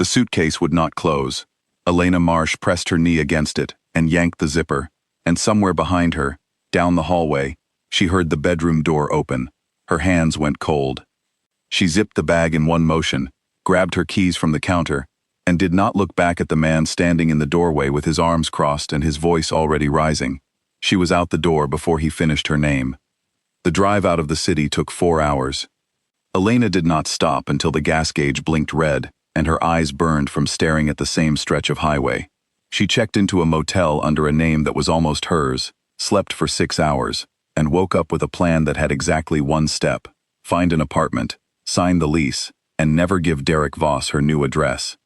The suitcase would not close. Elena Marsh pressed her knee against it and yanked the zipper, and somewhere behind her, down the hallway, she heard the bedroom door open. Her hands went cold. She zipped the bag in one motion, grabbed her keys from the counter, and did not look back at the man standing in the doorway with his arms crossed and his voice already rising. She was out the door before he finished her name. The drive out of the city took 4 hours. Elena did not stop until the gas gauge blinked red and her eyes burned from staring at the same stretch of highway. She checked into a motel under a name that was almost hers, slept for 6 hours, and woke up with a plan that had exactly one step: find an apartment, sign the lease, and never give Derek Voss her new address.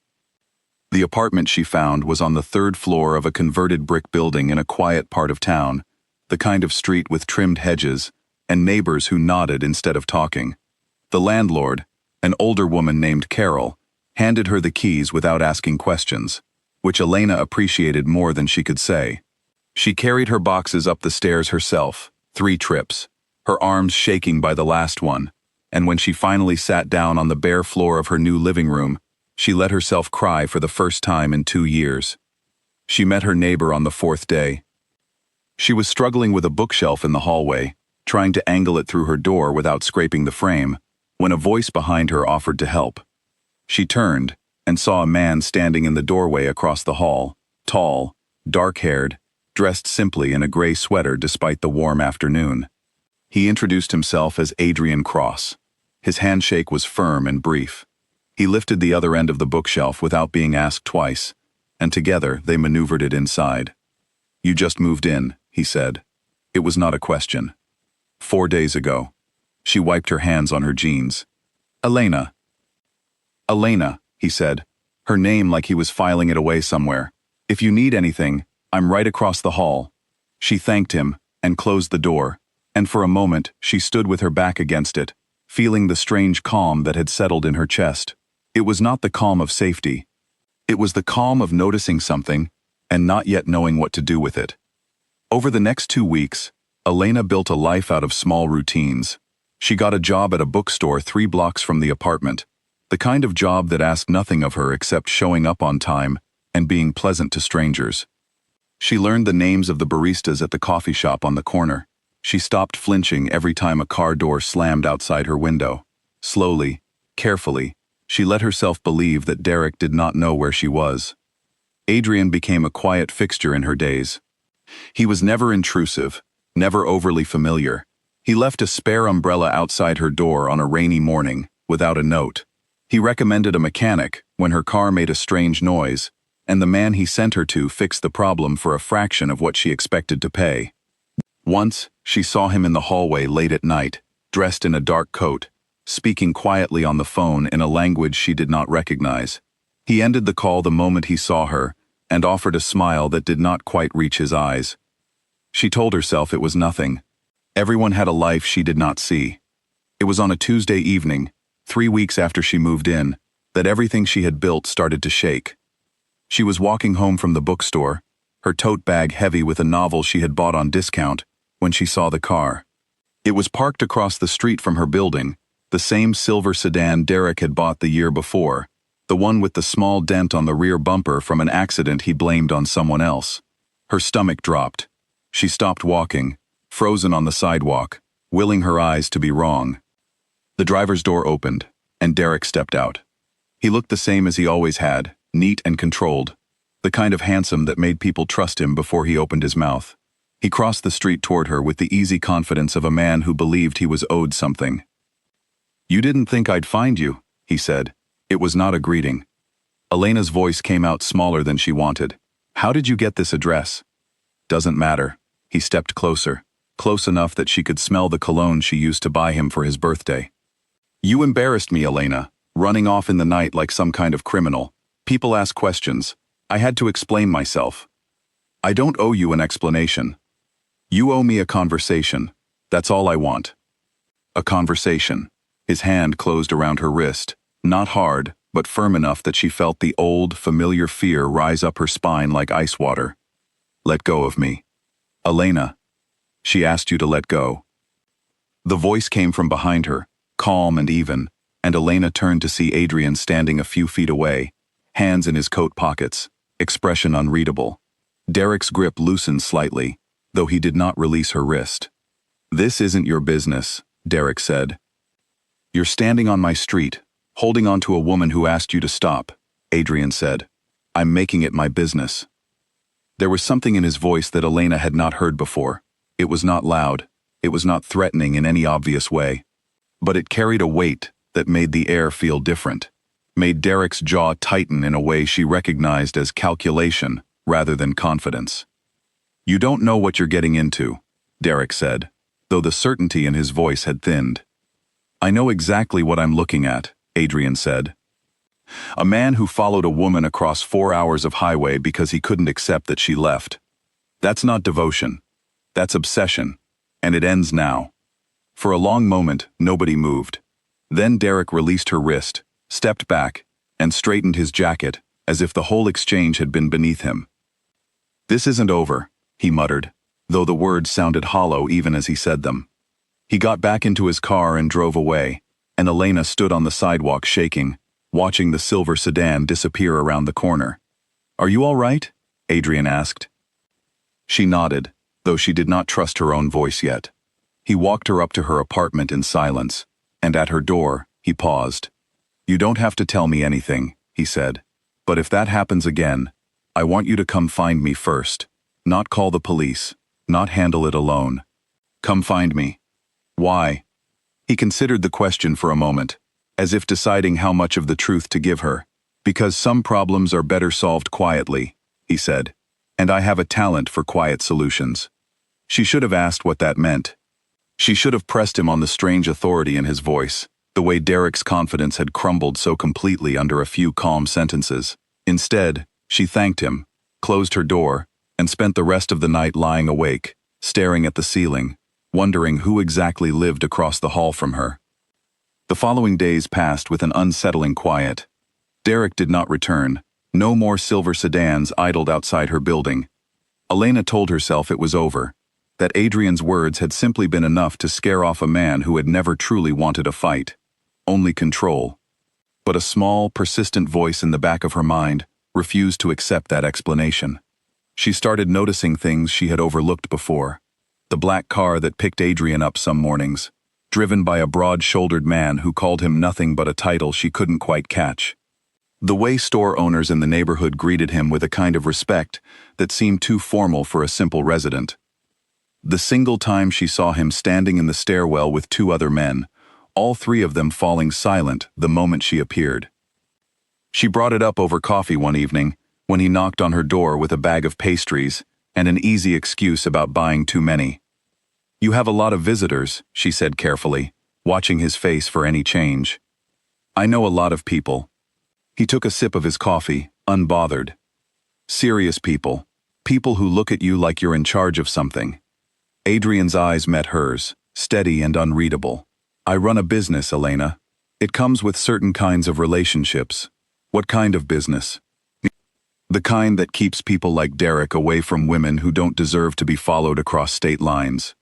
The apartment she found was on the 3rd floor of a converted brick building in a quiet part of town, the kind of street with trimmed hedges and neighbors who nodded instead of talking. The landlord, an older woman named Carol, handed her the keys without asking questions, which Elena appreciated more than she could say. She carried her boxes up the stairs herself, 3 trips, her arms shaking by the last one, and when she finally sat down on the bare floor of her new living room, she let herself cry for the first time in 2 years. She met her neighbor on the 4th day. She was struggling with a bookshelf in the hallway, trying to angle it through her door without scraping the frame, when a voice behind her offered to help. She turned and saw a man standing in the doorway across the hall, tall, dark-haired, dressed simply in a gray sweater despite the warm afternoon. He introduced himself as Adrian Cross. His handshake was firm and brief. He lifted the other end of the bookshelf without being asked twice, and together they maneuvered it inside. "You just moved in," he said. It was not a question. 4 days ago. She wiped her hands on her jeans. "Elena." "Elena," he said, her name like he was filing it away somewhere. "If you need anything, I'm right across the hall." She thanked him and closed the door, and for a moment she stood with her back against it, feeling the strange calm that had settled in her chest. It was not the calm of safety. It was the calm of noticing something and not yet knowing what to do with it. Over the next 2 weeks, Elena built a life out of small routines. She got a job at a bookstore 3 blocks from the apartment, the kind of job that asked nothing of her except showing up on time and being pleasant to strangers. She learned the names of the baristas at the coffee shop on the corner. She stopped flinching every time a car door slammed outside her window. Slowly, carefully, she let herself believe that Derek did not know where she was. Adrian became a quiet fixture in her days. He was never intrusive, never overly familiar. He left a spare umbrella outside her door on a rainy morning, without a note. He recommended a mechanic when her car made a strange noise, and the man he sent her to fixed the problem for a fraction of what she expected to pay. Once, she saw him in the hallway late at night, dressed in a dark coat, speaking quietly on the phone in a language she did not recognize. He ended the call the moment he saw her, and offered a smile that did not quite reach his eyes. She told herself it was nothing. Everyone had a life she did not see. It was on a Tuesday evening, 3 weeks after she moved in, that everything she had built started to shake. She was walking home from the bookstore, her tote bag heavy with a novel she had bought on discount, when she saw the car. It was parked across the street from her building, the same silver sedan Derek had bought the year before, the one with the small dent on the rear bumper from an accident he blamed on someone else. Her stomach dropped. She stopped walking, frozen on the sidewalk, willing her eyes to be wrong. The driver's door opened, and Derek stepped out. He looked the same as he always had, neat and controlled, the kind of handsome that made people trust him before he opened his mouth. He crossed the street toward her with the easy confidence of a man who believed he was owed something. "You didn't think I'd find you," he said. It was not a greeting. Elena's voice came out smaller than she wanted. "How did you get this address?" "Doesn't matter." He stepped closer, close enough that she could smell the cologne she used to buy him for his birthday. "You embarrassed me, Elena, running off in the night like some kind of criminal. People ask questions. I had to explain myself. I don't owe you an explanation. You owe me a conversation. That's all I want." A conversation. His hand closed around her wrist, not hard, but firm enough that she felt the old, familiar fear rise up her spine like ice water. "Let go of me." "Elena." "She asked you to let go." The voice came from behind her, calm and even, and Elena turned to see Adrian standing a few feet away, hands in his coat pockets, expression unreadable. Derek's grip loosened slightly, though he did not release her wrist. "This isn't your business," Derek said. "You're standing on my street, holding on to a woman who asked you to stop," Adrian said. "I'm making it my business." There was something in his voice that Elena had not heard before. It was not loud, it was not threatening in any obvious way, but it carried a weight that made the air feel different, made Derek's jaw tighten in a way she recognized as calculation rather than confidence. "You don't know what you're getting into," Derek said, though the certainty in his voice had thinned. "I know exactly what I'm looking at," Adrian said. "A man who followed a woman across 4 hours of highway because he couldn't accept that she left. That's not devotion. That's obsession. And it ends now." For a long moment, nobody moved. Then Derek released her wrist, stepped back, and straightened his jacket, as if the whole exchange had been beneath him. "This isn't over," he muttered, though the words sounded hollow even as he said them. He got back into his car and drove away, and Elena stood on the sidewalk shaking, watching the silver sedan disappear around the corner. "Are you all right?" Adrian asked. She nodded, though she did not trust her own voice yet. He walked her up to her apartment in silence, and at her door, he paused. "You don't have to tell me anything," he said, "but if that happens again, I want you to come find me first. Not call the police, not handle it alone. Come find me." "Why?" He considered the question for a moment, as if deciding how much of the truth to give her. "Because some problems are better solved quietly," he said, "and I have a talent for quiet solutions." She should have asked what that meant. She should have pressed him on the strange authority in his voice, the way Derek's confidence had crumbled so completely under a few calm sentences. Instead, she thanked him, closed her door, and spent the rest of the night lying awake, staring at the ceiling, wondering who exactly lived across the hall from her. The following days passed with an unsettling quiet. Derek did not return. No more silver sedans idled outside her building. Elena told herself it was over, that Adrian's words had simply been enough to scare off a man who had never truly wanted a fight, only control. But a small, persistent voice in the back of her mind refused to accept that explanation. She started noticing things she had overlooked before. The black car that picked Adrian up some mornings, driven by a broad-shouldered man who called him nothing but a title she couldn't quite catch. The way store owners in the neighborhood greeted him with a kind of respect that seemed too formal for a simple resident. The single time she saw him standing in the stairwell with 2 other men, all 3 of them falling silent the moment she appeared. She brought it up over coffee one evening, when he knocked on her door with a bag of pastries and an easy excuse about buying too many. "You have a lot of visitors," she said carefully, watching his face for any change. "I know a lot of people." He took a sip of his coffee, unbothered. "Serious people. People who look at you like you're in charge of something." Adrian's eyes met hers, steady and unreadable. "I run a business, Elena. It comes with certain kinds of relationships." "What kind of business?" "The kind that keeps people like Derek away from women who don't deserve to be followed across state lines."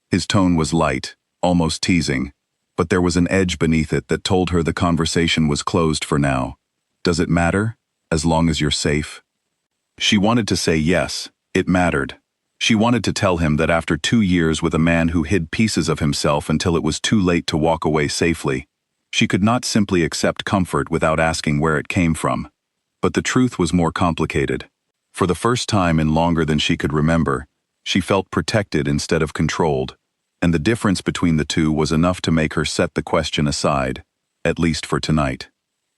His tone was light, almost teasing, but there was an edge beneath it that told her the conversation was closed for now. "Does it matter, as long as you're safe?" She wanted to say yes, it mattered. She wanted to tell him that after 2 years with a man who hid pieces of himself until it was too late to walk away safely, she could not simply accept comfort without asking where it came from. But the truth was more complicated. For the first time in longer than she could remember, she felt protected instead of controlled, and the difference between the two was enough to make her set the question aside, at least for tonight.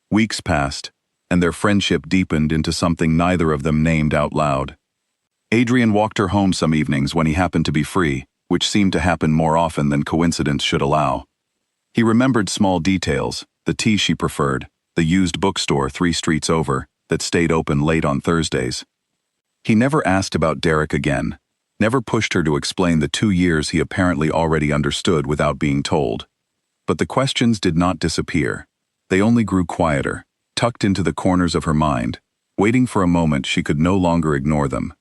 Weeks passed, and their friendship deepened into something neither of them named out loud. Adrian walked her home some evenings when he happened to be free, which seemed to happen more often than coincidence should allow. He remembered small details, the tea she preferred, the used bookstore 3 streets over, that stayed open late on Thursdays. He never asked about Derek again, never pushed her to explain the 2 years he apparently already understood without being told. But the questions did not disappear. They only grew quieter, tucked into the corners of her mind, waiting for a moment she could no longer ignore them.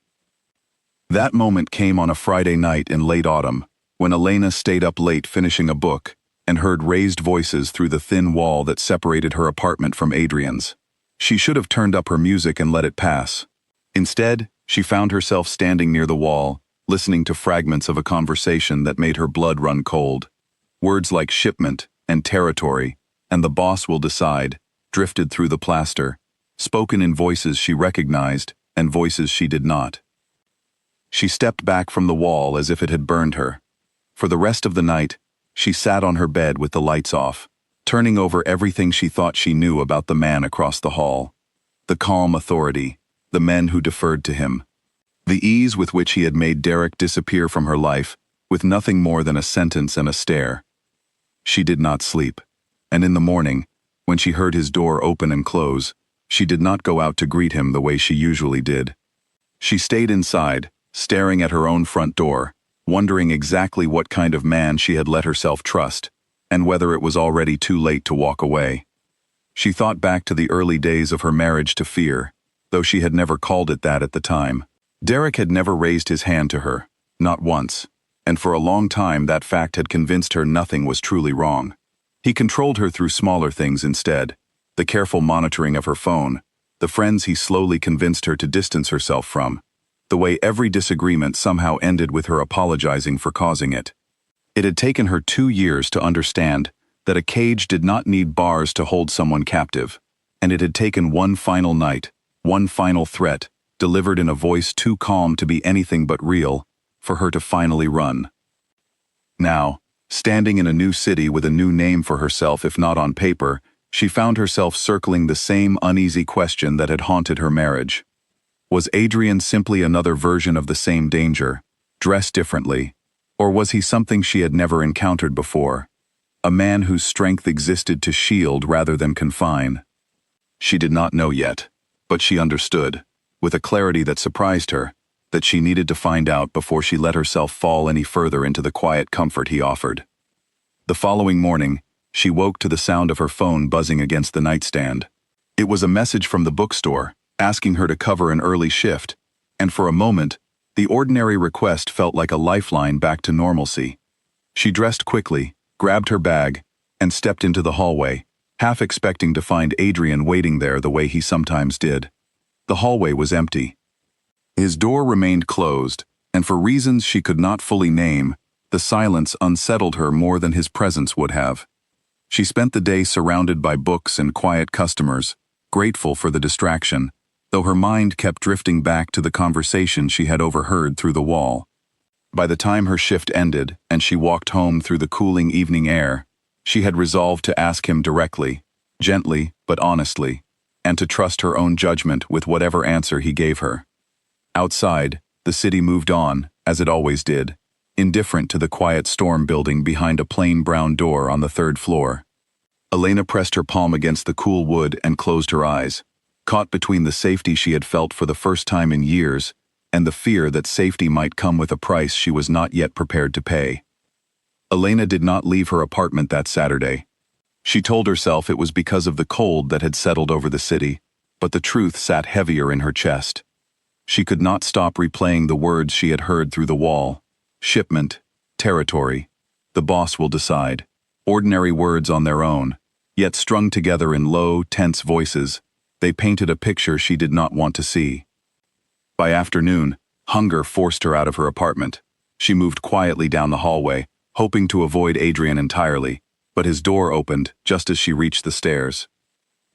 That moment came on a Friday night in late autumn, when Elena stayed up late finishing a book and heard raised voices through the thin wall that separated her apartment from Adrian's. She should have turned up her music and let it pass. Instead, she found herself standing near the wall, listening to fragments of a conversation that made her blood run cold. Words like shipment and territory and the boss will decide drifted through the plaster, spoken in voices she recognized and voices she did not. She stepped back from the wall as if it had burned her. For the rest of the night, she sat on her bed with the lights off, turning over everything she thought she knew about the man across the hall. The calm authority, the men who deferred to him, the ease with which he had made Derek disappear from her life, with nothing more than a sentence and a stare. She did not sleep, and in the morning, when she heard his door open and close, she did not go out to greet him the way she usually did. She stayed inside, staring at her own front door, wondering exactly what kind of man she had let herself trust, and whether it was already too late to walk away. She thought back to the early days of her marriage to fear, though she had never called it that at the time. Derek had never raised his hand to her, not once, and for a long time that fact had convinced her nothing was truly wrong. He controlled her through smaller things instead, the careful monitoring of her phone, the friends he slowly convinced her to distance herself from, the way every disagreement somehow ended with her apologizing for causing it. It had taken her 2 years to understand that a cage did not need bars to hold someone captive, and it had taken one final night, one final threat, delivered in a voice too calm to be anything but real, for her to finally run. Now, standing in a new city with a new name for herself if not on paper, she found herself circling the same uneasy question that had haunted her marriage. Was Adrian simply another version of the same danger, dressed differently, or was he something she had never encountered before? A man whose strength existed to shield rather than confine. She did not know yet, but she understood, with a clarity that surprised her, that she needed to find out before she let herself fall any further into the quiet comfort he offered. The following morning, she woke to the sound of her phone buzzing against the nightstand. It was a message from the bookstore, asking her to cover an early shift, and for a moment, the ordinary request felt like a lifeline back to normalcy. She dressed quickly, grabbed her bag, and stepped into the hallway, half expecting to find Adrian waiting there the way he sometimes did. The hallway was empty. His door remained closed, and for reasons she could not fully name, the silence unsettled her more than his presence would have. She spent the day surrounded by books and quiet customers, grateful for the distraction, though her mind kept drifting back to the conversation she had overheard through the wall. By the time her shift ended and she walked home through the cooling evening air, she had resolved to ask him directly, gently but honestly, and to trust her own judgment with whatever answer he gave her. Outside, the city moved on, as it always did, indifferent to the quiet storm building behind a plain brown door on the 3rd floor. Elena pressed her palm against the cool wood and closed her eyes, caught between the safety she had felt for the first time in years and the fear that safety might come with a price she was not yet prepared to pay. Elena did not leave her apartment that Saturday. She told herself it was because of the cold that had settled over the city, but the truth sat heavier in her chest. She could not stop replaying the words she had heard through the wall. Shipment, territory, the boss will decide. Ordinary words on their own, yet strung together in low, tense voices, they painted a picture she did not want to see. By afternoon, hunger forced her out of her apartment. She moved quietly down the hallway, hoping to avoid Adrian entirely, but his door opened just as she reached the stairs.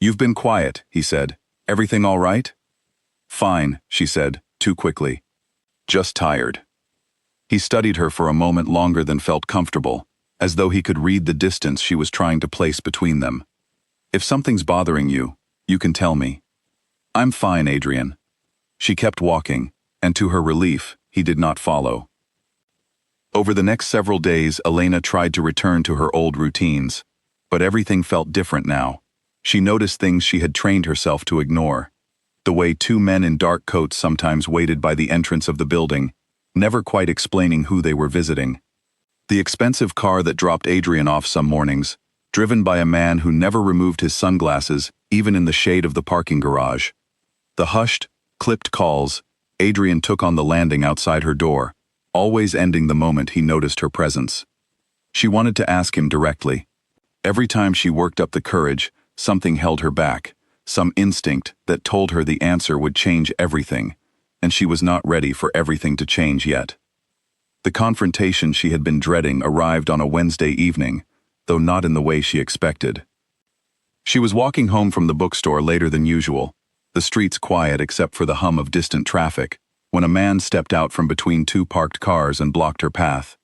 "You've been quiet," he said. "Everything all right?" "Fine," she said, too quickly. "Just tired." He studied her for a moment longer than felt comfortable, as though he could read the distance she was trying to place between them. "If something's bothering you, you can tell me." "I'm fine, Adrian." She kept walking, and to her relief, he did not follow. Over the next several days, Elena tried to return to her old routines, but everything felt different now. She noticed things she had trained herself to ignore. The way 2 men in dark coats sometimes waited by the entrance of the building, never quite explaining who they were visiting. The expensive car that dropped Adrian off some mornings, driven by a man who never removed his sunglasses, even in the shade of the parking garage. The hushed, clipped calls Adrian took on the landing outside her door, always ending the moment he noticed her presence. She wanted to ask him directly. Every time she worked up the courage, something held her back, some instinct that told her the answer would change everything, and she was not ready for everything to change yet. The confrontation she had been dreading arrived on a Wednesday evening, though not in the way she expected. She was walking home from the bookstore later than usual, the streets quiet except for the hum of distant traffic, when a man stepped out from between two parked cars and blocked her path.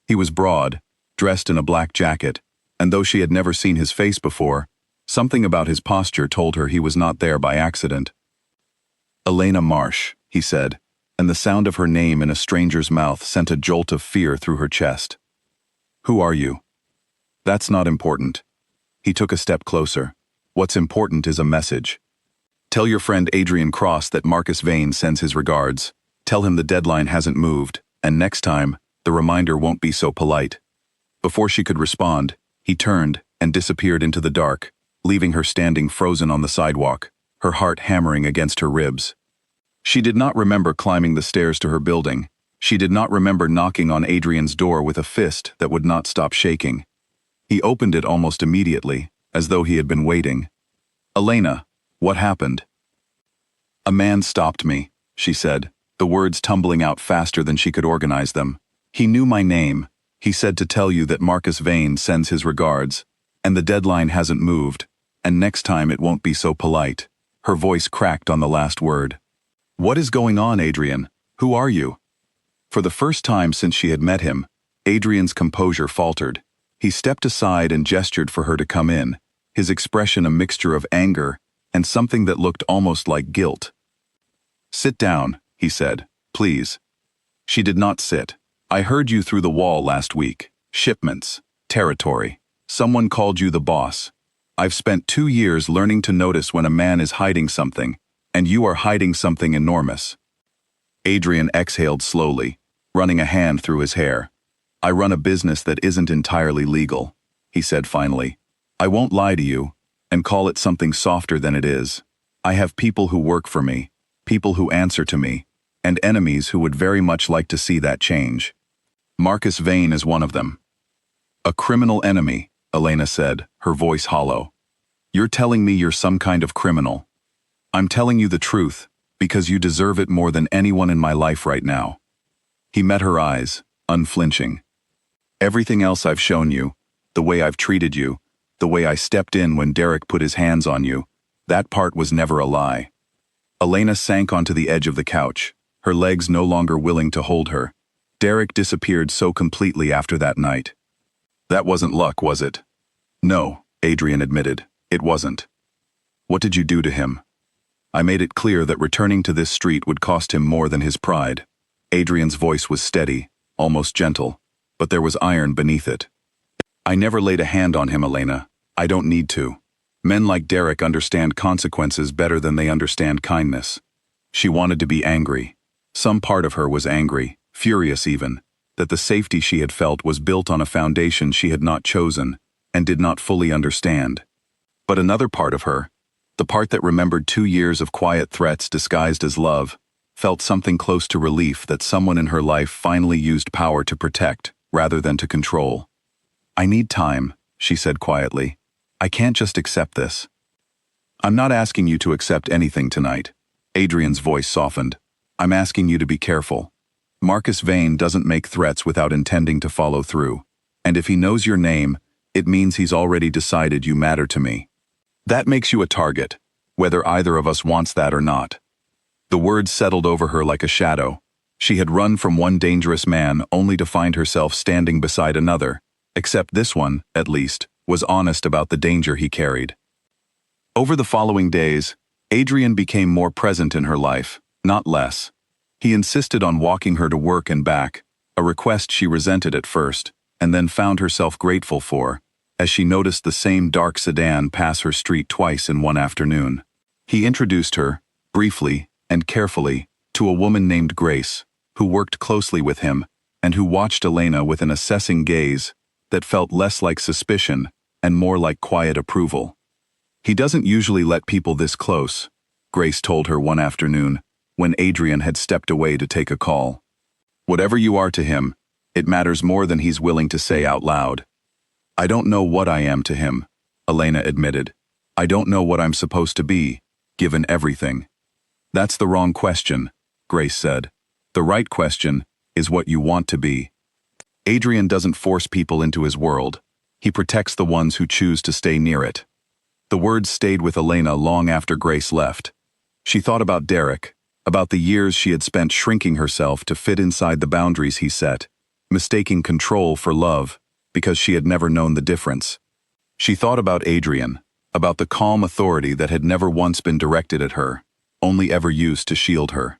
He was broad, dressed in a black jacket, and though she had never seen his face before, something about his posture told her he was not there by accident. "Elena Marsh," he said, and the sound of her name in a stranger's mouth sent a jolt of fear through her chest. "Who are you?" "That's not important." He took a step closer. "What's important is a message. Tell your friend Adrian Cross that Marcus Vane sends his regards. Tell him the deadline hasn't moved, and next time, the reminder won't be so polite." Before she could respond, he turned and disappeared into the dark, leaving her standing frozen on the sidewalk, her heart hammering against her ribs. She did not remember climbing the stairs to her building. She did not remember knocking on Adrian's door with a fist that would not stop shaking. He opened it almost immediately, as though he had been waiting. "Elena, what happened?" "A man stopped me," she said, the words tumbling out faster than she could organize them. "He knew my name. He said to tell you that Marcus Vane sends his regards, and the deadline hasn't moved, and next time it won't be so polite." Her voice cracked on the last word. "What is going on, Adrian? Who are you?" For the first time since she had met him, Adrian's composure faltered. He stepped aside and gestured for her to come in, his expression a mixture of anger and something that looked almost like guilt. "Sit down," he said, "please." She did not sit. "I heard you through the wall last week. Shipments, territory. Someone called you the boss. I've spent 2 years learning to notice when a man is hiding something, and you are hiding something enormous." Adrian exhaled slowly, running a hand through his hair. "I run a business that isn't entirely legal," he said finally. "I won't lie to you, and call it something softer than it is. I have people who work for me, people who answer to me, and enemies who would very much like to see that change. Marcus Vane is one of them." "A criminal enemy," Elena said, her voice hollow. "You're telling me you're some kind of criminal." "I'm telling you the truth, because you deserve it more than anyone in my life right now." He met her eyes, unflinching. "Everything else I've shown you, the way I've treated you, the way I stepped in when Derek put his hands on you, that part was never a lie." Elena sank onto the edge of the couch, her legs no longer willing to hold her. Derek disappeared so completely after that night. "That wasn't luck, was it?" "No," Adrian admitted, "it wasn't." "What did you do to him?" "I made it clear that returning to this street would cost him more than his pride." Adrian's voice was steady, almost gentle, but there was iron beneath it. "I never laid a hand on him, Elena. I don't need to. Men like Derek understand consequences better than they understand kindness." She wanted to be angry. Some part of her was angry, furious even, that the safety she had felt was built on a foundation she had not chosen and did not fully understand. But another part of her, the part that remembered 2 years of quiet threats disguised as love, felt something close to relief that someone in her life finally used power to protect rather than to control. "I need time," she said quietly. "I can't just accept this." "I'm not asking you to accept anything tonight." Adrian's voice softened. "I'm asking you to be careful. Marcus Vane doesn't make threats without intending to follow through, and if he knows your name, it means he's already decided you matter to me. That makes you a target, whether either of us wants that or not." The words settled over her like a shadow. She had run from one dangerous man only to find herself standing beside another, except this one, at least, was honest about the danger he carried. Over the following days, Adrian became more present in her life, not less. He insisted on walking her to work and back, a request she resented at first, and then found herself grateful for, as she noticed the same dark sedan pass her street twice in one afternoon. He introduced her, briefly and carefully, to a woman named Grace, who worked closely with him, and who watched Elena with an assessing gaze that felt less like suspicion and more like quiet approval. "He doesn't usually let people this close," Grace told her one afternoon, when Adrian had stepped away to take a call. "Whatever you are to him, it matters more than he's willing to say out loud." "I don't know what I am to him," Elena admitted. I don't know what I'm supposed to be, given everything. That's the wrong question, Grace said. The right question is what you want to be. Adrian doesn't force people into his world. He protects the ones who choose to stay near it. The words stayed with Elena long after Grace left. She thought about Derek, about the years she had spent shrinking herself to fit inside the boundaries he set, mistaking control for love because she had never known the difference. She thought about Adrian, about the calm authority that had never once been directed at her, only ever used to shield her.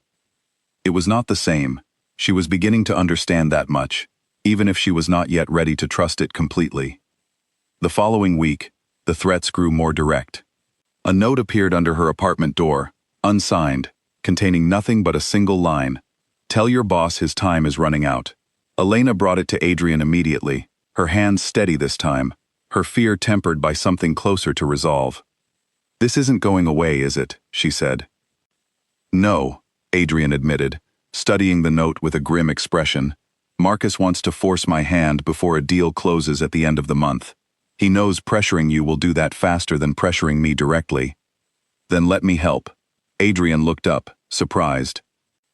It was not the same. She was beginning to understand that much, even if she was not yet ready to trust it completely. The following week, the threats grew more direct. A note appeared under her apartment door, unsigned, containing nothing but a single line. Tell your boss his time is running out. Elena brought it to Adrian immediately, her hands steady this time, her fear tempered by something closer to resolve. This isn't going away, is it? She said. No, Adrian admitted, studying the note with a grim expression. Marcus wants to force my hand before a deal closes at the end of the month. He knows pressuring you will do that faster than pressuring me directly. Then let me help. Adrian looked up, surprised.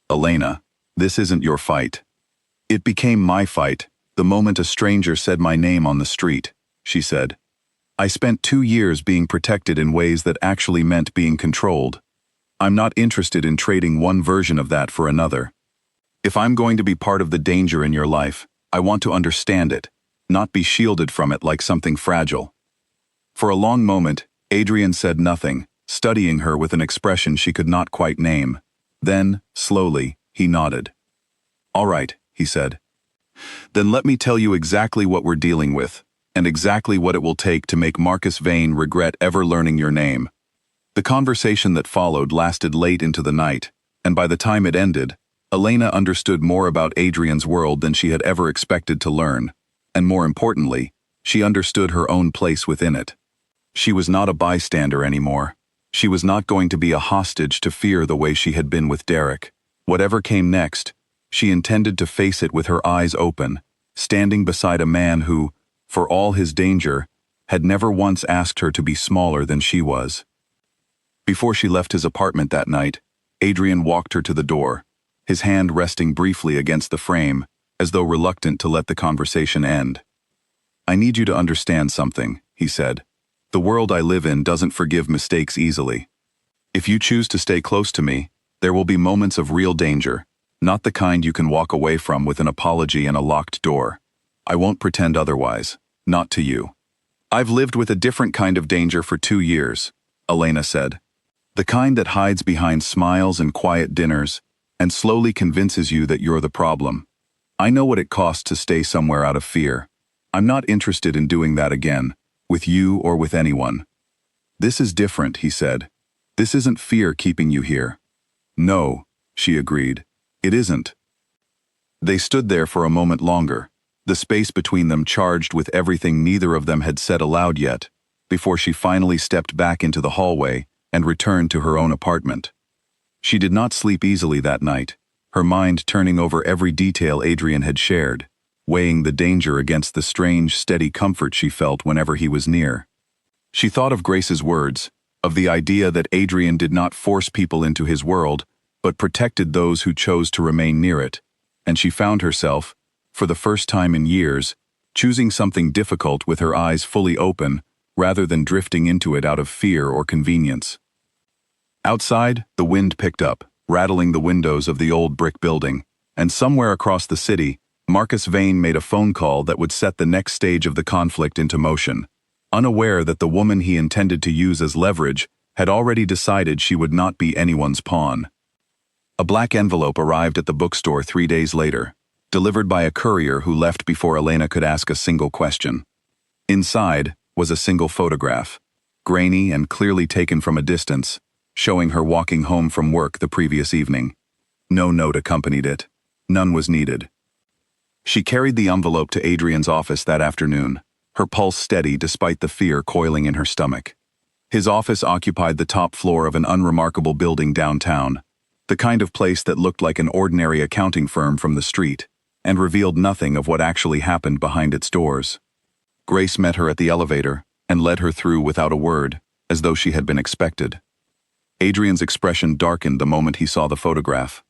Elena, this isn't your fight. It became my fight the moment a stranger said my name on the street, she said. I spent 2 years being protected in ways that actually meant being controlled. I'm not interested in trading one version of that for another. If I'm going to be part of the danger in your life, I want to understand it, not be shielded from it like something fragile. For a long moment, Adrian said nothing, studying her with an expression she could not quite name. Then, slowly, he nodded. All right, he said. Then let me tell you exactly what we're dealing with, and exactly what it will take to make Marcus Vane regret ever learning your name. The conversation that followed lasted late into the night, and by the time it ended, Elena understood more about Adrian's world than she had ever expected to learn, and more importantly, she understood her own place within it. She was not a bystander anymore. She was not going to be a hostage to fear the way she had been with Derek. Whatever came next, she intended to face it with her eyes open, standing beside a man who, for all his danger, had never once asked her to be smaller than she was. Before she left his apartment that night, Adrian walked her to the door, his hand resting briefly against the frame, as though reluctant to let the conversation end. I need you to understand something, he said. The world I live in doesn't forgive mistakes easily. If you choose to stay close to me, there will be moments of real danger, not the kind you can walk away from with an apology and a locked door. I won't pretend otherwise, not to you. I've lived with a different kind of danger for 2 years, Elena said. The kind that hides behind smiles and quiet dinners, and slowly convinces you that you're the problem. I know what it costs to stay somewhere out of fear. I'm not interested in doing that again, with you or with anyone. This is different, he said. This isn't fear keeping you here. No, she agreed. It isn't. They stood there for a moment longer, the space between them charged with everything neither of them had said aloud yet, before she finally stepped back into the hallway and returned to her own apartment. She did not sleep easily that night, her mind turning over every detail Adrian had shared, weighing the danger against the strange, steady comfort she felt whenever he was near. She thought of Grace's words, of the idea that Adrian did not force people into his world, but protected those who chose to remain near it, and she found herself, for the first time in years, choosing something difficult with her eyes fully open, rather than drifting into it out of fear or convenience. Outside, the wind picked up, rattling the windows of the old brick building, and somewhere across the city, Marcus Vane made a phone call that would set the next stage of the conflict into motion, unaware that the woman he intended to use as leverage had already decided she would not be anyone's pawn. A black envelope arrived at the bookstore 3 days later, delivered by a courier who left before Elena could ask a single question. Inside was a single photograph, grainy and clearly taken from a distance, showing her walking home from work the previous evening. No note accompanied it. None was needed. She carried the envelope to Adrian's office that afternoon, her pulse steady despite the fear coiling in her stomach. His office occupied the top floor of an unremarkable building downtown, the kind of place that looked like an ordinary accounting firm from the street, and revealed nothing of what actually happened behind its doors. Grace met her at the elevator and led her through without a word, as though she had been expected. Adrian's expression darkened the moment he saw the photograph.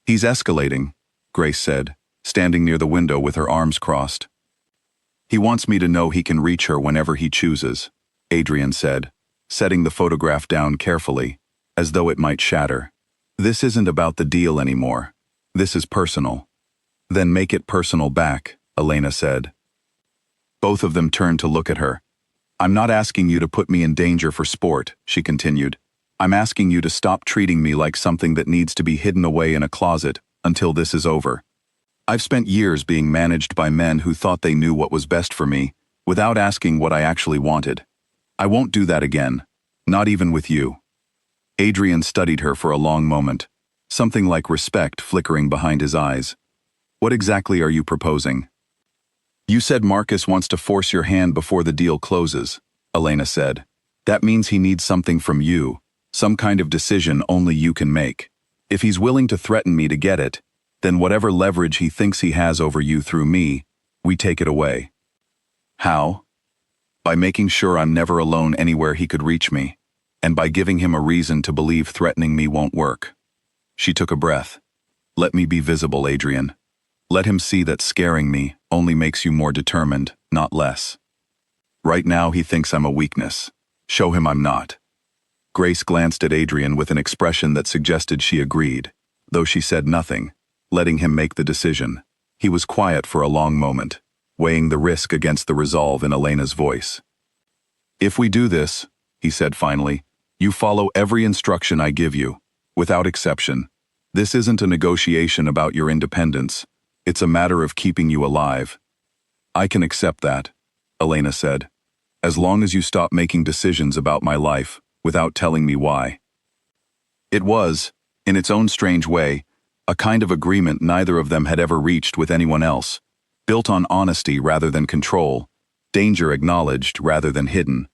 "He's escalating," Grace said, standing near the window with her arms crossed. "He wants me to know he can reach her whenever he chooses," Adrian said, setting the photograph down carefully, as though it might shatter. "This isn't about the deal anymore. This is personal." "Then make it personal back," Elena said. Both of them turned to look at her. "I'm not asking you to put me in danger for sport," she continued. "I'm asking you to stop treating me like something that needs to be hidden away in a closet until this is over. I've spent years being managed by men who thought they knew what was best for me, without asking what I actually wanted. I won't do that again, not even with you." Adrian studied her for a long moment, something like respect flickering behind his eyes. "What exactly are you proposing?" "You said Marcus wants to force your hand before the deal closes," Elena said. "That means he needs something from you, some kind of decision only you can make. If he's willing to threaten me to get it, then whatever leverage he thinks he has over you through me, we take it away." "How?" "By making sure I'm never alone anywhere he could reach me, and by giving him a reason to believe threatening me won't work." She took a breath. "Let me be visible, Adrian. Let him see that scaring me only makes you more determined, not less. Right now he thinks I'm a weakness. Show him I'm not." Grace glanced at Adrian with an expression that suggested she agreed, though she said nothing, letting him make the decision. He was quiet for a long moment, weighing the risk against the resolve in Elena's voice. "If we do this," he said finally, "you follow every instruction I give you, without exception. This isn't a negotiation about your independence. It's a matter of keeping you alive." "I can accept that," Elena said, "as long as you stop making decisions about my life without telling me why." It was, in its own strange way, a kind of agreement neither of them had ever reached with anyone else, built on honesty rather than control, danger acknowledged rather than hidden.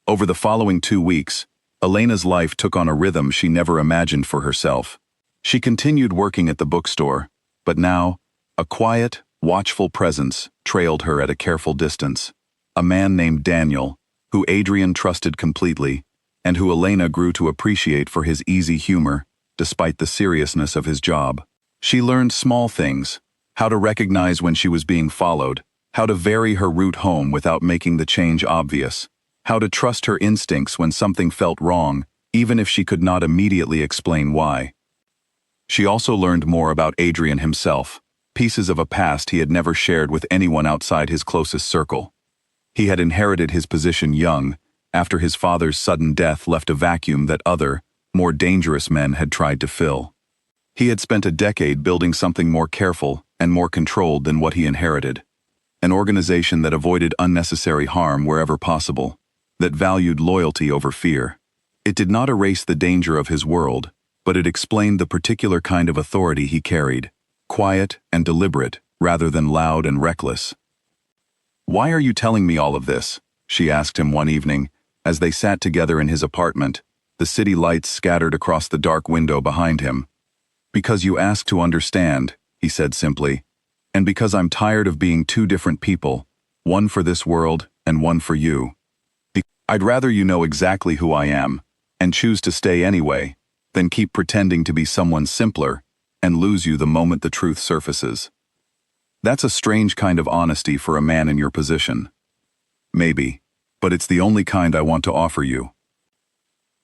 Over the following 2 weeks, Elena's life took on a rhythm she never imagined for herself. She continued working at the bookstore, but now, a quiet, watchful presence trailed her at a careful distance. A man named Daniel, who Adrian trusted completely, and who Elena grew to appreciate for his easy humor, despite the seriousness of his job. She learned small things, how to recognize when she was being followed, how to vary her route home without making the change obvious, how to trust her instincts when something felt wrong, even if she could not immediately explain why. She also learned more about Adrian himself, pieces of a past he had never shared with anyone outside his closest circle. He had inherited his position young, after his father's sudden death left a vacuum that other, more dangerous men had tried to fill. He had spent a decade building something more careful and more controlled than what he inherited. An organization that avoided unnecessary harm wherever possible, that valued loyalty over fear. It did not erase the danger of his world, but it explained the particular kind of authority he carried, quiet and deliberate rather than loud and reckless. "Why are you telling me all of this?" she asked him one evening, as they sat together in his apartment, the city lights scattered across the dark window behind him. "Because you ask to understand," he said simply, "and because I'm tired of being two different people, one for this world and one for you. I'd rather you know exactly who I am, and choose to stay anyway, than keep pretending to be someone simpler and lose you the moment the truth surfaces. That's a strange kind of honesty for a man in your position. Maybe, but it's the only kind I want to offer you."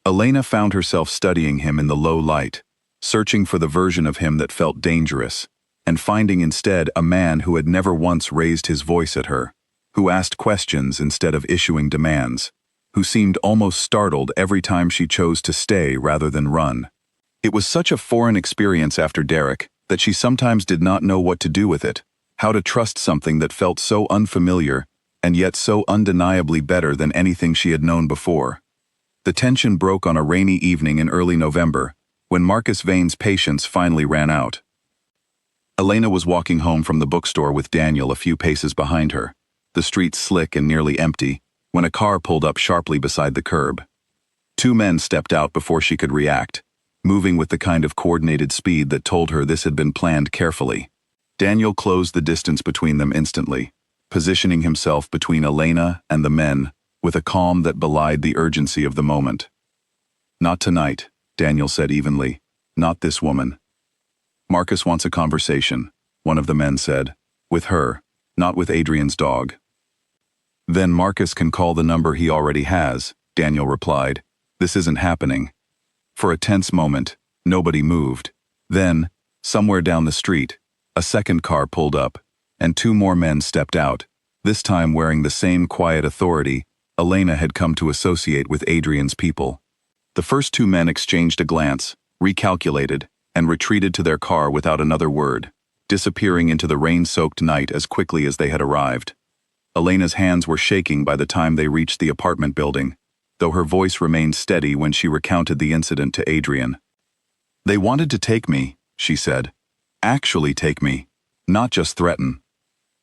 Elena found herself studying him in the low light, searching for the version of him that felt dangerous, and finding instead a man who had never once raised his voice at her, who asked questions instead of issuing demands, who seemed almost startled every time she chose to stay rather than run. It was such a foreign experience after Derek that she sometimes did not know what to do with it, how to trust something that felt so unfamiliar and yet so undeniably better than anything she had known before. The tension broke on a rainy evening in early November, when Marcus Vane's patience finally ran out. Elena was walking home from the bookstore with Daniel a few paces behind her, the street slick and nearly empty, when a car pulled up sharply beside the curb. 2 men stepped out before she could react, moving with the kind of coordinated speed that told her this had been planned carefully. Daniel closed the distance between them instantly, positioning himself between Elena and the men, with a calm that belied the urgency of the moment. "Not tonight," Daniel said evenly. "Not this woman." "Marcus wants a conversation," one of the men said. "With her, not with Adrian's dog." "Then Marcus can call the number he already has," Daniel replied. "This isn't happening." For a tense moment, nobody moved. Then, somewhere down the street, a second car pulled up, and two more men stepped out, this time wearing the same quiet authority Elena had come to associate with Adrian's people. The first two men exchanged a glance, recalculated, and retreated to their car without another word, disappearing into the rain-soaked night as quickly as they had arrived. Elena's hands were shaking by the time they reached the apartment building, though her voice remained steady when she recounted the incident to Adrian. "They wanted to take me," she said. "Actually take me, not just threaten."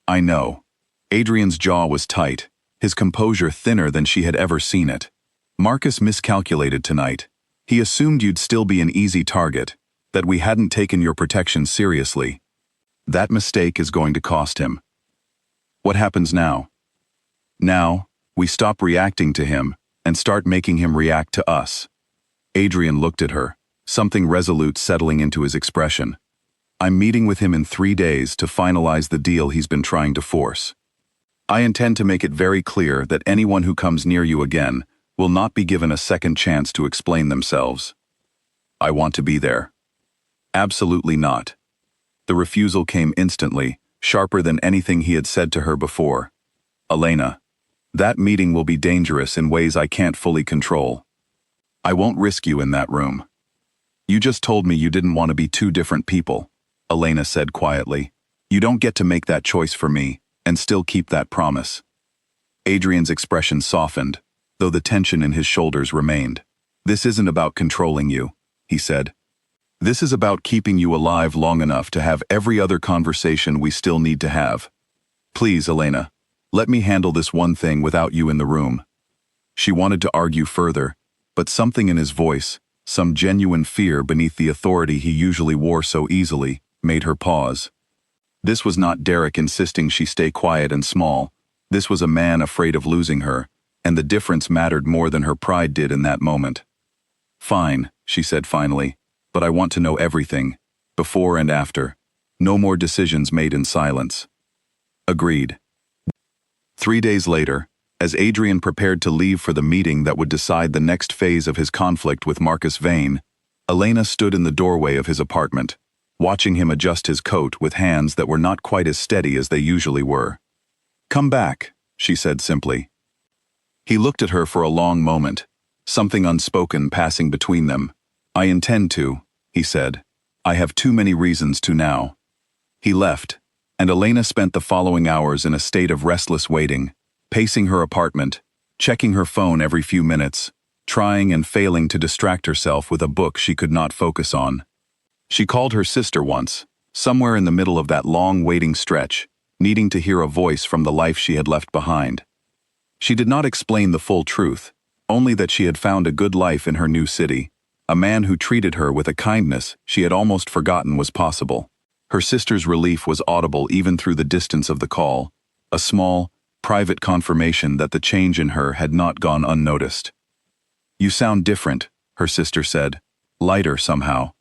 "I know." Adrian's jaw was tight, his composure thinner than she had ever seen it. "Marcus miscalculated tonight. He assumed you'd still be an easy target, that we hadn't taken your protection seriously. That mistake is going to cost him." "What happens now?" "Now, we stop reacting to him and start making him react to us." Adrian looked at her, something resolute settling into his expression. "I'm meeting with him in 3 days to finalize the deal he's been trying to force. I intend to make it very clear that anyone who comes near you again will not be given a second chance to explain themselves." "I want to be there." "Absolutely not." The refusal came instantly, sharper than anything he had said to her before. "Elena, that meeting will be dangerous in ways I can't fully control. I won't risk you in that room." "You just told me you didn't want to be two different people," Elena said quietly. "You don't get to make that choice for me and still keep that promise." Adrian's expression softened, though the tension in his shoulders remained. "This isn't about controlling you," he said. "This is about keeping you alive long enough to have every other conversation we still need to have. Please, Elena, let me handle this one thing without you in the room." She wanted to argue further, but something in his voice, some genuine fear beneath the authority he usually wore so easily, made her pause. This was not Derek insisting she stay quiet and small. This was a man afraid of losing her, and the difference mattered more than her pride did in that moment. "Fine," she said finally, "but I want to know everything, before and after. No more decisions made in silence." "Agreed." 3 days later, as Adrian prepared to leave for the meeting that would decide the next phase of his conflict with Marcus Vane, Elena stood in the doorway of his apartment, watching him adjust his coat with hands that were not quite as steady as they usually were. "Come back," she said simply. He looked at her for a long moment, something unspoken passing between them. "I intend to," he said. "I have too many reasons to now." He left, and Elena spent the following hours in a state of restless waiting, pacing her apartment, checking her phone every few minutes, trying and failing to distract herself with a book she could not focus on. She called her sister once, somewhere in the middle of that long waiting stretch, needing to hear a voice from the life she had left behind. She did not explain the full truth, only that she had found a good life in her new city, a man who treated her with a kindness she had almost forgotten was possible. Her sister's relief was audible even through the distance of the call, a small, private confirmation that the change in her had not gone unnoticed. "You sound different," her sister said, "lighter somehow."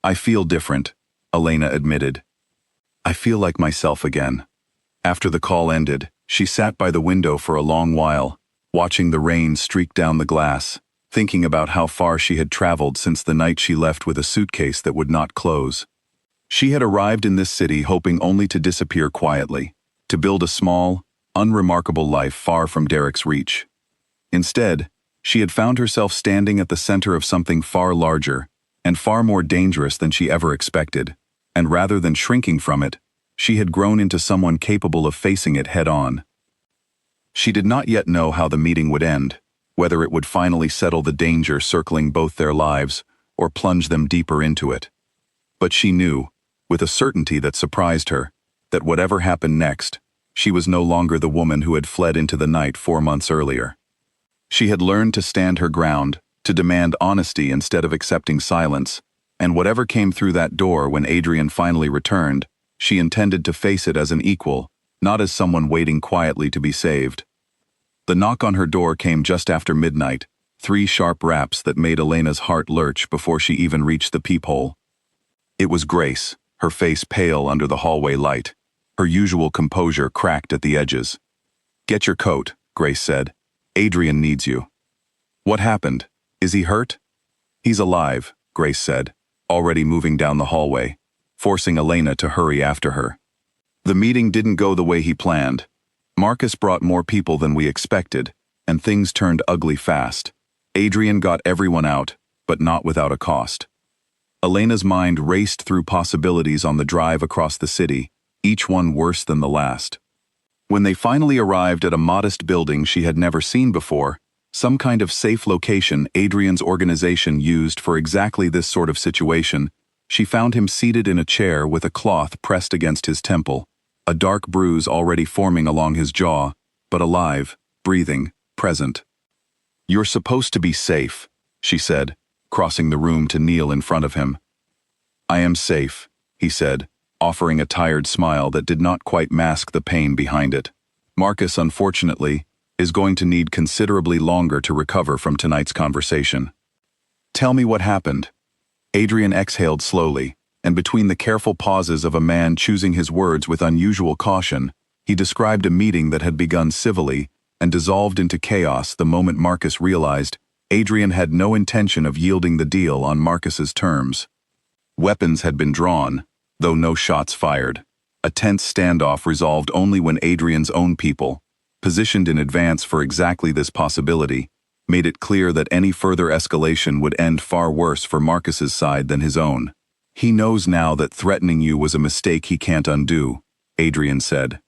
"I feel different," Elena admitted. "I feel like myself again." After the call ended, she sat by the window for a long while, watching the rain streak down the glass, thinking about how far she had traveled since the night she left with a suitcase that would not close. She had arrived in this city hoping only to disappear quietly, to build a small, unremarkable life far from Derek's reach. Instead, she had found herself standing at the center of something far larger and far more dangerous than she ever expected, and rather than shrinking from it, she had grown into someone capable of facing it head-on. She did not yet know how the meeting would end, whether it would finally settle the danger circling both their lives or plunge them deeper into it. But she knew, with a certainty that surprised her, that whatever happened next, she was no longer the woman who had fled into the night 4 months earlier. She had learned to stand her ground, to demand honesty instead of accepting silence, and whatever came through that door when Adrian finally returned, she intended to face it as an equal, not as someone waiting quietly to be saved. The knock on her door came just after midnight, 3 sharp raps that made Elena's heart lurch before she even reached the peephole. It was Grace, her face pale under the hallway light. Her usual composure cracked at the edges. "Get your coat," Grace said. "Adrian needs you." "What happened? Is he hurt?" "He's alive," Grace said, already moving down the hallway, forcing Elena to hurry after her. The meeting didn't go the way he planned. Marcus brought more people than we expected, and things turned ugly fast. Adrian got everyone out, but not without a cost. Elena's mind raced through possibilities on the drive across the city, each one worse than the last. When they finally arrived at a modest building she had never seen before, some kind of safe location Adrian's organization used for exactly this sort of situation, she found him seated in a chair with a cloth pressed against his temple, a dark bruise already forming along his jaw, but alive, breathing, present. "You're supposed to be safe," she said, crossing the room to kneel in front of him. "I am safe," he said, offering a tired smile that did not quite mask the pain behind it. "Marcus, unfortunately, is going to need considerably longer to recover from tonight's conversation." "Tell me what happened." Adrian exhaled slowly, and between the careful pauses of a man choosing his words with unusual caution, he described a meeting that had begun civilly and dissolved into chaos the moment Marcus realized Adrian had no intention of yielding the deal on Marcus's terms. Weapons had been drawn, though no shots fired. A tense standoff resolved only when Adrian's own people, positioned in advance for exactly this possibility, made it clear that any further escalation would end far worse for Marcus's side than his own. "He knows now that threatening you was a mistake he can't undo," Adrian said.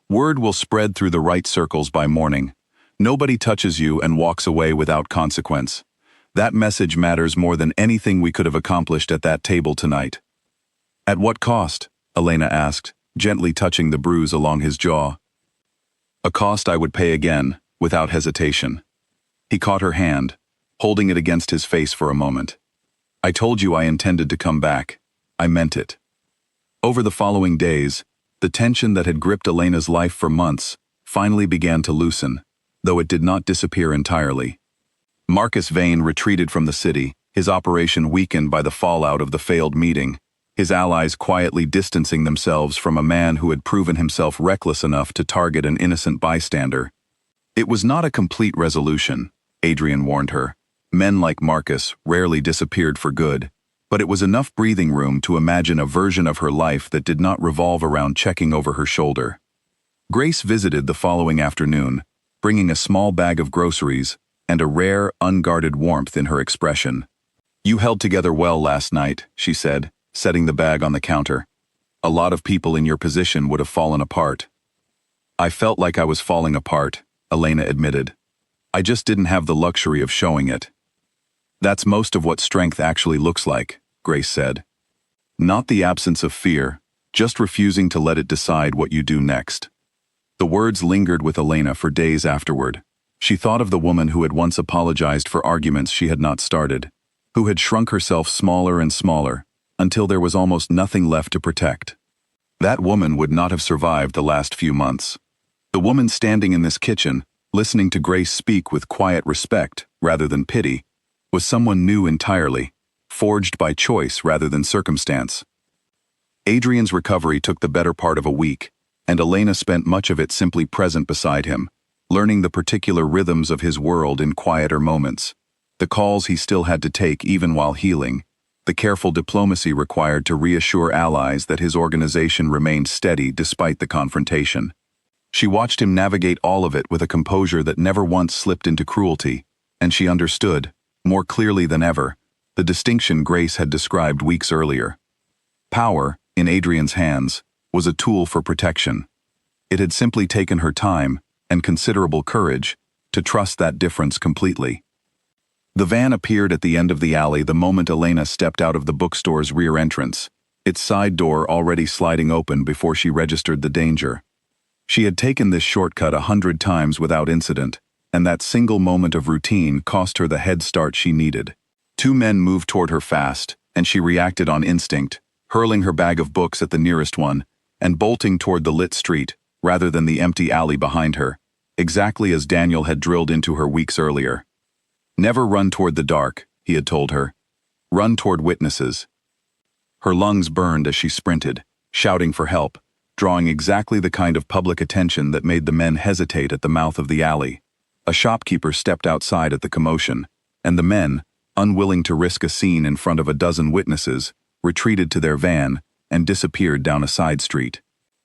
"Word will spread through the right circles by morning. Nobody touches you and walks away without consequence. That message matters more than anything we could have accomplished at that table tonight." "At what cost?" Elena asked, gently touching the bruise along his jaw. "A cost I would pay again, without hesitation." He caught her hand, holding it against his face for a moment. "I told you I intended to come back. I meant it." Over the following days, the tension that had gripped Elena's life for months finally began to loosen, though it did not disappear entirely. Marcus Vane retreated from the city, his operation weakened by the fallout of the failed meeting, his allies quietly distancing themselves from a man who had proven himself reckless enough to target an innocent bystander. It was not a complete resolution, Adrian warned her. Men like Marcus rarely disappeared for good, but it was enough breathing room to imagine a version of her life that did not revolve around checking over her shoulder. Grace visited the following afternoon, bringing a small bag of groceries and a rare, unguarded warmth in her expression. "You held together well last night," she said, setting the bag on the counter. "A lot of people in your position would have fallen apart." "I felt like I was falling apart," Elena admitted. "I just didn't have the luxury of showing it." "That's most of what strength actually looks like," Grace said. "Not the absence of fear, just refusing to let it decide what you do next." The words lingered with Elena for days afterward. She thought of the woman who had once apologized for arguments she had not started, who had shrunk herself smaller and smaller, until there was almost nothing left to protect. That woman would not have survived the last few months. The woman standing in this kitchen, listening to Grace speak with quiet respect rather than pity, was someone new entirely, forged by choice rather than circumstance. Adrian's recovery took the better part of a week, and Elena spent much of it simply present beside him, learning the particular rhythms of his world in quieter moments, the calls he still had to take even while healing, the careful diplomacy required to reassure allies that his organization remained steady despite the confrontation. She watched him navigate all of it with a composure that never once slipped into cruelty, and she understood, more clearly than ever, the distinction Grace had described weeks earlier. Power, in Adrian's hands, was a tool for protection. It had simply taken her time, and considerable courage, to trust that difference completely. The van appeared at the end of the alley the moment Elena stepped out of the bookstore's rear entrance, its side door already sliding open before she registered the danger. She had taken this shortcut 100 times without incident, and that single moment of routine cost her the head start she needed. 2 men moved toward her fast, and she reacted on instinct, hurling her bag of books at the nearest one, and bolting toward the lit street, rather than the empty alley behind her, exactly as Daniel had drilled into her weeks earlier. Never run toward the dark, he had told her. Run toward witnesses. Her lungs burned as she sprinted, shouting for help, drawing exactly the kind of public attention that made the men hesitate at the mouth of the alley. A shopkeeper stepped outside at the commotion, and the men, unwilling to risk a scene in front of a dozen witnesses, retreated to their van and disappeared down a side street.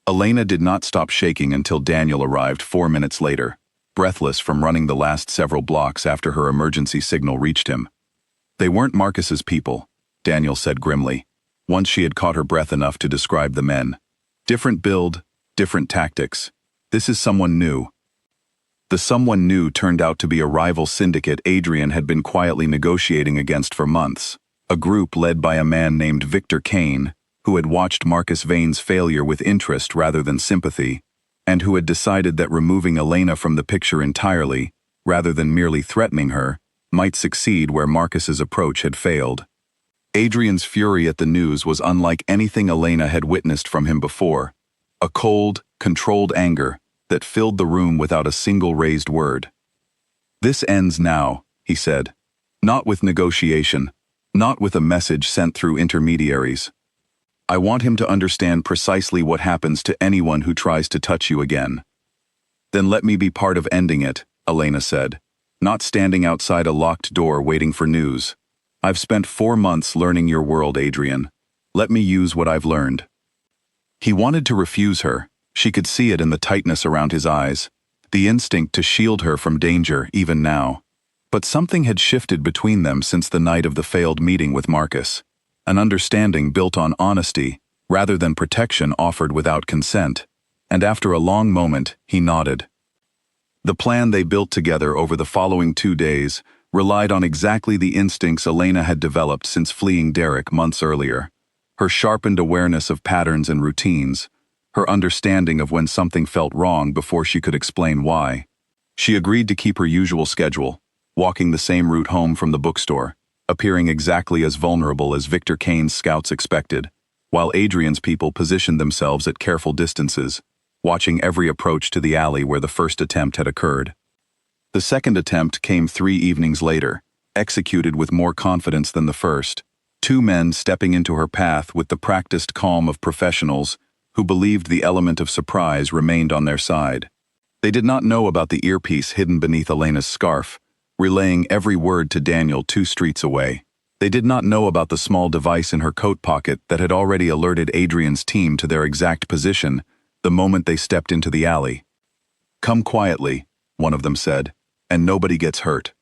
Elena did not stop shaking until Daniel arrived 4 minutes later, breathless from running the last several blocks after her emergency signal reached him. They weren't Marcus's people, Daniel said grimly, once she had caught her breath enough to describe the men. Different build, different tactics. This is someone new. The someone new turned out to be a rival syndicate Adrian had been quietly negotiating against for months, a group led by a man named Victor Kane, who had watched Marcus Vane's failure with interest rather than sympathy, and who had decided that removing Elena from the picture entirely, rather than merely threatening her, might succeed where Marcus's approach had failed. Adrian's fury at the news was unlike anything Elena had witnessed from him before, a cold, controlled anger that filled the room without a single raised word. "This ends now," he said. "Not with negotiation, not with a message sent through intermediaries. I want him to understand precisely what happens to anyone who tries to touch you again." "Then let me be part of ending it," Elena said, "not standing outside a locked door waiting for news. I've spent 4 months learning your world, Adrian. Let me use what I've learned." He wanted to refuse her. She could see it in the tightness around his eyes, the instinct to shield her from danger even now. But something had shifted between them since the night of the failed meeting with Marcus, an understanding built on honesty rather than protection offered without consent, and after a long moment, he nodded. The plan they built together over the following 2 days relied on exactly the instincts Elena had developed since fleeing Derek months earlier, her sharpened awareness of patterns and routines, her understanding of when something felt wrong before she could explain why. She agreed to keep her usual schedule, walking the same route home from the bookstore, appearing exactly as vulnerable as Victor Kane's scouts expected, while Adrian's people positioned themselves at careful distances, watching every approach to the alley where the first attempt had occurred. The second attempt came 3 evenings later, executed with more confidence than the first, 2 men stepping into her path with the practiced calm of professionals who believed the element of surprise remained on their side. They did not know about the earpiece hidden beneath Elena's scarf, relaying every word to Daniel 2 streets away. They did not know about the small device in her coat pocket that had already alerted Adrian's team to their exact position the moment they stepped into the alley. "Come quietly," one of them said, "and nobody gets hurt."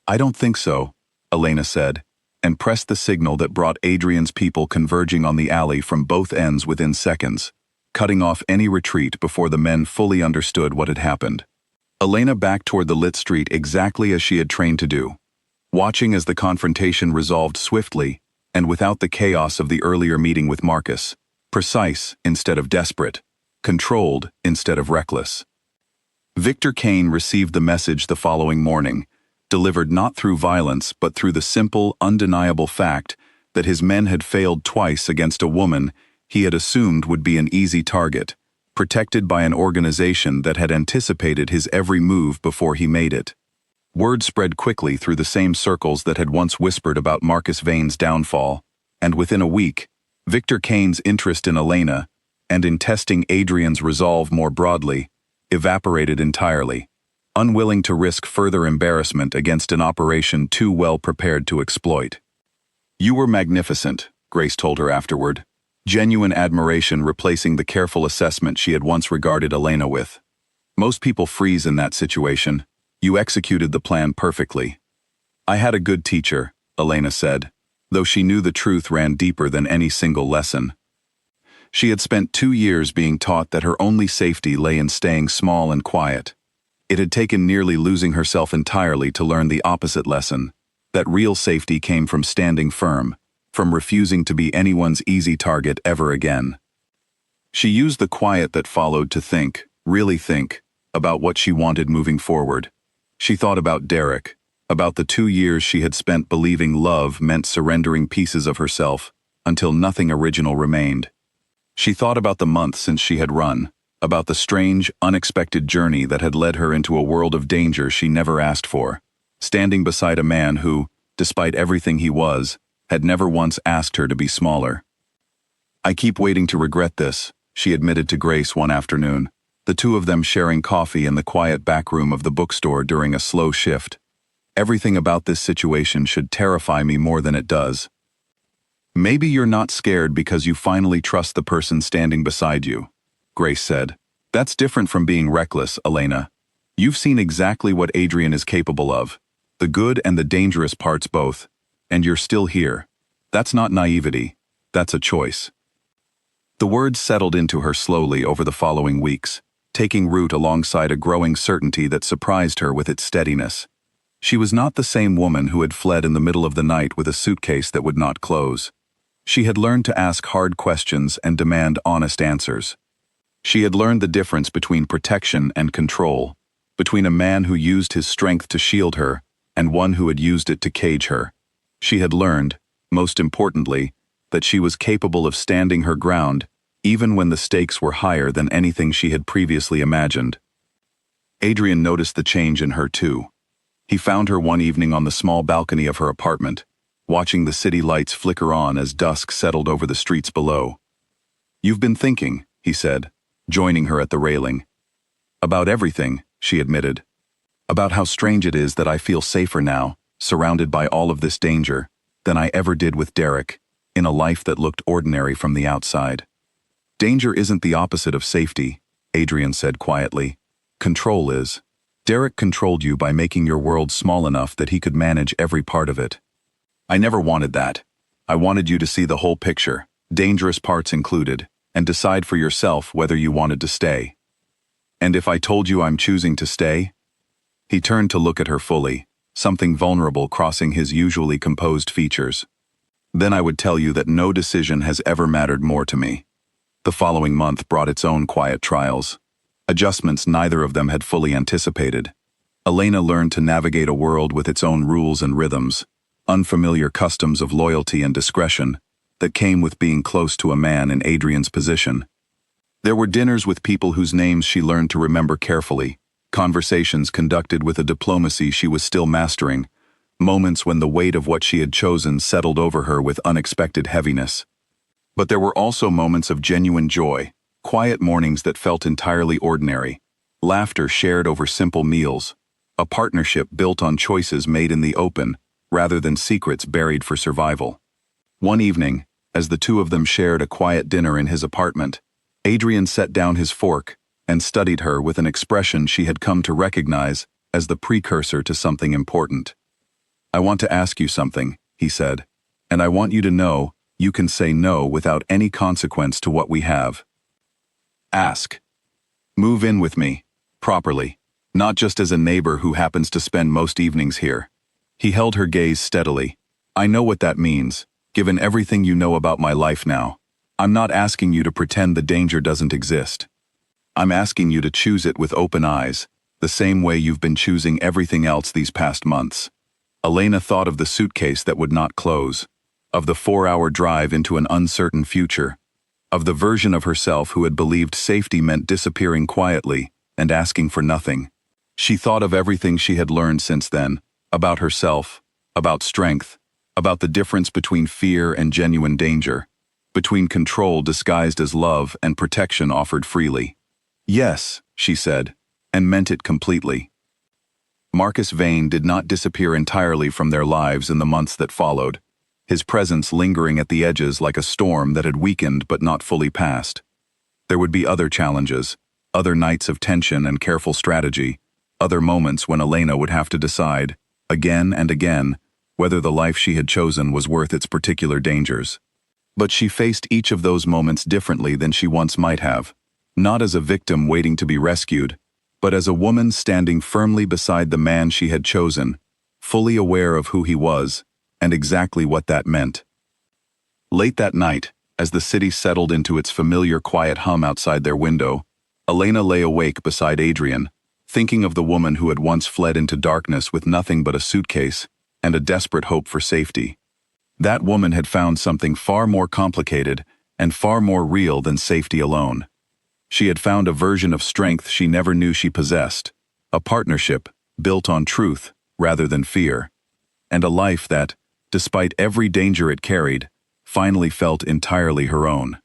"I don't think so," Elena said, and pressed the signal that brought Adrian's people converging on the alley from both ends within seconds, cutting off any retreat before the men fully understood what had happened. Elena backed toward the lit street exactly as she had trained to do, watching as the confrontation resolved swiftly and without the chaos of the earlier meeting with Marcus, precise instead of desperate, controlled instead of reckless. Victor Kane received the message the following morning, delivered not through violence but through the simple, undeniable fact that his men had failed twice against a woman he had assumed would be an easy target, protected by an organization that had anticipated his every move before he made it. Word spread quickly through the same circles that had once whispered about Marcus Vane's downfall, and within a week, Victor Kane's interest in Elena, and in testing Adrian's resolve more broadly, evaporated entirely, unwilling to risk further embarrassment against an operation too well prepared to exploit. "You were magnificent," Grace told her afterward, genuine admiration replacing the careful assessment she had once regarded Elena with. "Most people freeze in that situation. You executed the plan perfectly." "I had a good teacher," Elena said, though she knew the truth ran deeper than any single lesson. She had spent 2 years being taught that her only safety lay in staying small and quiet. It had taken nearly losing herself entirely to learn the opposite lesson, that real safety came from standing firm, from refusing to be anyone's easy target ever again. She used the quiet that followed to think, really think, about what she wanted moving forward. She thought about Derek, about the 2 years she had spent believing love meant surrendering pieces of herself until nothing original remained. She thought about the months since she had run, about the strange, unexpected journey that had led her into a world of danger she never asked for, standing beside a man who, despite everything he was, had never once asked her to be smaller. "I keep waiting to regret this," she admitted to Grace one afternoon, the two of them sharing coffee in the quiet back room of the bookstore during a slow shift. "Everything about this situation should terrify me more than it does." "Maybe you're not scared because you finally trust the person standing beside you," Grace said. "That's different from being reckless, Elena. You've seen exactly what Adrian is capable of, the good and the dangerous parts both, and you're still here. That's not naivety, that's a choice." The words settled into her slowly over the following weeks, taking root alongside a growing certainty that surprised her with its steadiness. She was not the same woman who had fled in the middle of the night with a suitcase that would not close. She had learned to ask hard questions and demand honest answers. She had learned the difference between protection and control, between a man who used his strength to shield her and one who had used it to cage her. She had learned, most importantly, that she was capable of standing her ground even when the stakes were higher than anything she had previously imagined. Adrian noticed the change in her too. He found her one evening on the small balcony of her apartment, watching the city lights flicker on as dusk settled over the streets below. "You've been thinking," he said, joining her at the railing. "About everything," she admitted. "About how strange it is that I feel safer now, surrounded by all of this danger, than I ever did with Derek, in a life that looked ordinary from the outside." "Danger isn't the opposite of safety," Adrian said quietly. "Control is. Derek controlled you by making your world small enough that he could manage every part of it. I never wanted that. I wanted you to see the whole picture, dangerous parts included, and decide for yourself whether you wanted to stay." "And if I told you I'm choosing to stay?" He turned to look at her fully, something vulnerable crossing his usually composed features. "Then I would tell you that no decision has ever mattered more to me." The following month brought its own quiet trials, adjustments neither of them had fully anticipated. Elena learned to navigate a world with its own rules and rhythms, unfamiliar customs of loyalty and discretion that came with being close to a man in Adrian's position. There were dinners with people whose names she learned to remember carefully, conversations conducted with a diplomacy she was still mastering, moments when the weight of what she had chosen settled over her with unexpected heaviness. But there were also moments of genuine joy, quiet mornings that felt entirely ordinary, laughter shared over simple meals, a partnership built on choices made in the open rather than secrets buried for survival. One evening, as the two of them shared a quiet dinner in his apartment, Adrian set down his fork and studied her with an expression she had come to recognize as the precursor to something important. "I want to ask you something," he said, "and I want you to know you can say no without any consequence to what we have. Ask. Move in with me, properly, not just as a neighbor who happens to spend most evenings here." He held her gaze steadily. "I know what that means, given everything you know about my life now. I'm not asking you to pretend the danger doesn't exist. I'm asking you to choose it with open eyes, the same way you've been choosing everything else these past months." Elena thought of the suitcase that would not close, of the 4-hour drive into an uncertain future, of the version of herself who had believed safety meant disappearing quietly and asking for nothing. She thought of everything she had learned since then, about herself, about strength, about the difference between fear and genuine danger, between control disguised as love and protection offered freely. "Yes," she said, and meant it completely. Marcus Vane did not disappear entirely from their lives in the months that followed, his presence lingering at the edges like a storm that had weakened but not fully passed. There would be other challenges, other nights of tension and careful strategy, other moments when Elena would have to decide, again and again, whether the life she had chosen was worth its particular dangers. But she faced each of those moments differently than she once might have, not as a victim waiting to be rescued, but as a woman standing firmly beside the man she had chosen, fully aware of who he was, and exactly what that meant. Late that night, as the city settled into its familiar quiet hum outside their window, Elena lay awake beside Adrian, thinking of the woman who had once fled into darkness with nothing but a suitcase and a desperate hope for safety. That woman had found something far more complicated and far more real than safety alone. She had found a version of strength she never knew she possessed, a partnership built on truth rather than fear, and a life that, despite every danger it carried, finally felt entirely her own.